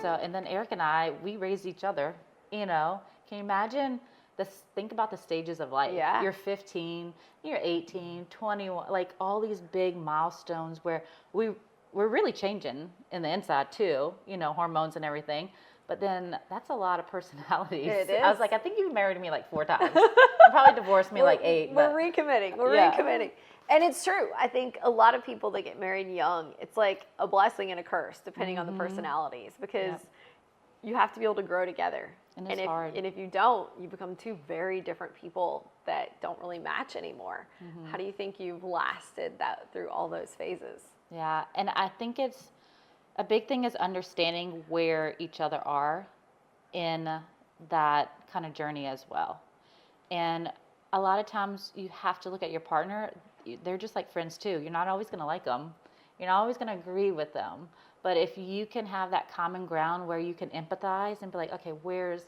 so, and then Eric and I, we raised each other, you know. Can you imagine this? Think about the stages of life. Yeah. You're 15, you're 18, 21, like all these big milestones where we're really changing in the inside too, you know, hormones and everything. But then that's a lot of personalities. It is. I was like, I think you married me like 4 times. You probably divorced me like 8. We're recommitting. We're recommitting. And it's true. I think a lot of people that get married young, it's like a blessing and a curse, depending on the personalities, because you have to be able to grow together. And it's hard. And if you don't, you become 2 very different people that don't really match anymore. How do you think you've lasted that through all those phases? Yeah, and I think it's a big thing is understanding where each other are in that kind of journey as well. And a lot of times you have to look at your partner. They're just like friends too. You're not always going to like them. You're not always going to agree with them. But if you can have that common ground where you can empathize and be like, okay, where's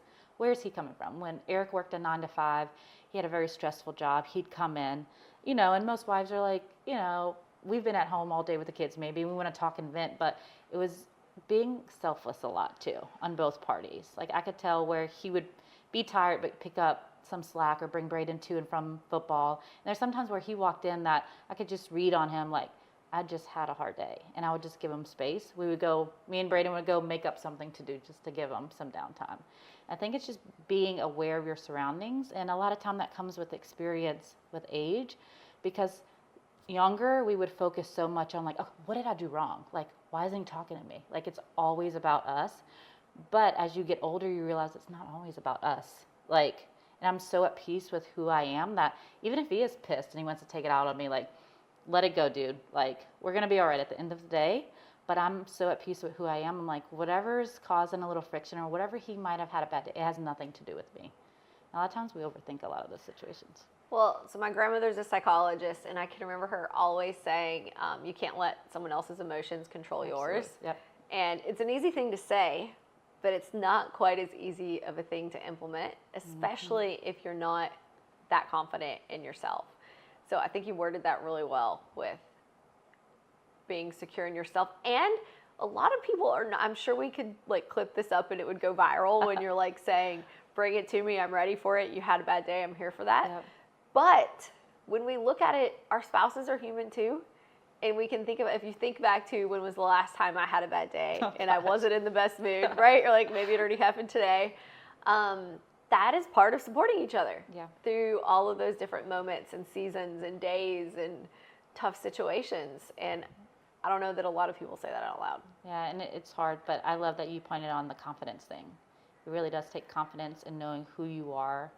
he coming from? When Eric worked a 9 to 5, he had a very stressful job. He'd come in, you know, and most wives are like, you know, we've been at home all day with the kids. Maybe we want to talk and vent, but it was being selfless a lot too on both parties. Like I could tell where he would be tired but pick up some slack or bring Braden to and from football. And there's sometimes where he walked in that I could just read on him like, I just had a hard day, and I would just give him space. We would go, me and Braden would go make up something to do just to give him some downtime. I think it's just being aware of your surroundings, and a lot of time that comes with experience with age, because younger we would focus so much on like, oh, what did I do wrong? Like, why isn't he talking to me? Like, it's always about us. But as you get older, you realize it's not always about us. Like, and I'm so at peace with who I am that even if he is pissed and he wants to take it out on me, like, let it go, dude. Like, we're going to be all right at the end of the day. But I'm so at peace with who I am. I'm like, whatever's causing a little friction or whatever he might have had a bad day, it has nothing to do with me. A lot of times we overthink a lot of those situations. Well, so my grandmother's a psychologist, and I can remember her always saying, you can't let someone else's emotions control yours. Yep. And it's an easy thing to say, but it's not quite as easy of a thing to implement, especially if you're not that confident in yourself. So I think you worded that really well with being secure in yourself. And a lot of people are not, I'm sure we could like clip this up and it would go viral when you're like saying, bring it to me, I'm ready for it. You had a bad day, I'm here for that. Yep. But when we look at it, our spouses are human too. And we can think of, if you think back to when was the last time I had a bad day and I wasn't in the best mood, right? Or like maybe it already happened today. That is part of supporting each other through all of those different moments and seasons and days and tough situations. And I don't know that a lot of people say that out loud. Yeah, and it's hard, but I love that you pointed on the confidence thing. It really does take confidence in knowing who you are,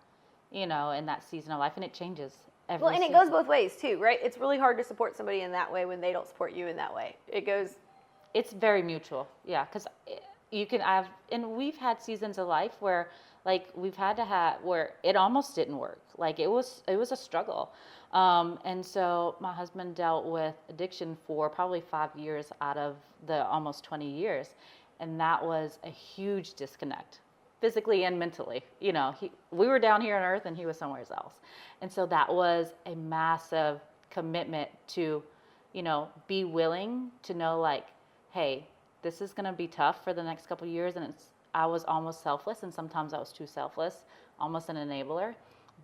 you know, in that season of life, and it changes every Well, and season. it goes both ways too, right? It's really hard to support somebody in that way when they don't support you in that way. It goes... It's very mutual, yeah, because you can have, and we've had seasons of life where, like, we've had to have, where it almost didn't work. Like, it was a struggle. And so my husband dealt with addiction for probably 5 years out of the almost 20 years. And that was a huge disconnect, physically and mentally. You know, we were down here on earth and he was somewhere else. And so that was a massive commitment to, you know, be willing to know, like, hey, this is going to be tough for the next couple of years. And I was almost selfless, and sometimes I was too selfless, almost an enabler.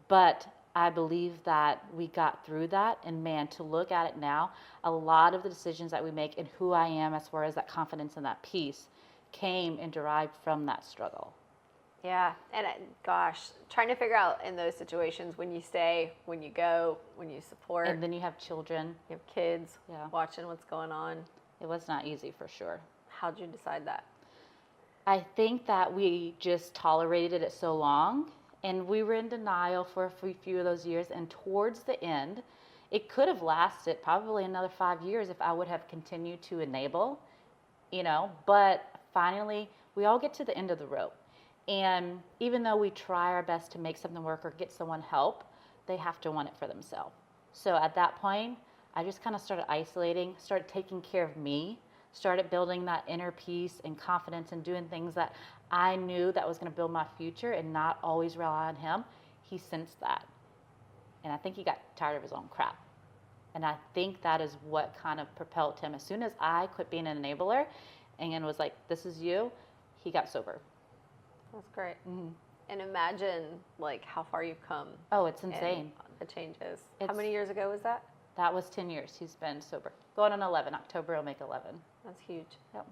But I believe that we got through that, and man, to look at it now, a lot of the decisions that we make and who I am as far as that confidence and that peace came and derived from that struggle. Yeah, and gosh, trying to figure out in those situations when you stay, when you go, when you support. And then you have children. You have kids watching what's going on. It was not easy for sure. How'd you decide that? I think that we just tolerated it so long, and we were in denial for a few of those years, and towards the end, it could have lasted probably another 5 years if I would have continued to enable, you know, but finally, we all get to the end of the rope. And even though we try our best to make something work or get someone help, they have to want it for themselves. So at that point, I just kind of started isolating, started taking care of me, started building that inner peace and confidence and doing things that I knew that was going to build my future and not always rely on him. He sensed that. And I think he got tired of his own crap. And I think that is what kind of propelled him. As soon as I quit being an enabler and was like, this is you, he got sober. That's great. Mm-hmm. And imagine like how far you've come. Oh, it's insane. The changes. How It's- many years ago was that? That was 10 years he's been sober. Going on 11. October will make 11. That's huge. Yep.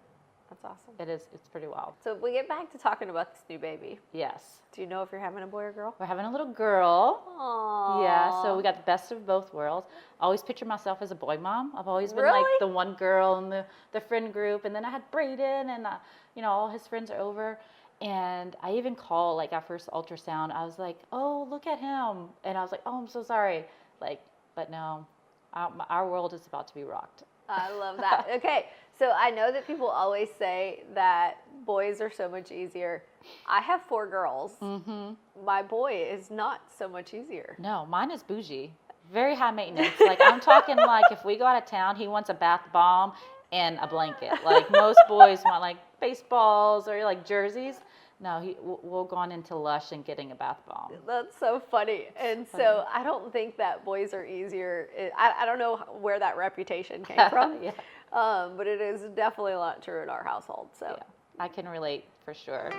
That's awesome. It is. It's pretty wild. So if we get back to talking about this new baby, Yes. do you know if you're having a boy or girl? We're having a little girl. Aww. Yeah, so we got the best of both worlds. I always picture myself as a boy mom. I've always been like Really? the one girl in the friend group. And then I had Brayden, and all his friends are over. And I even called, like, our first ultrasound. I was like, oh, look at him. And I was like, oh, I'm so sorry. Like, but no, our world is about to be rocked. I love that. Okay, so I know that people always say that boys are so much easier. I have 4 girls. Mm-hmm. My boy is not so much easier. No, mine is bougie. Very high maintenance. Like, I'm talking like if we go out of town, he wants a bath bomb and a blanket. Like, most boys want like baseballs or like jerseys. No, we'll go on into Lush and getting a bath bomb. That's so funny. And so I don't think that boys are easier. I don't know where that reputation came from, Yeah. but it is definitely a lot true in our household. So Yeah, I can relate for sure.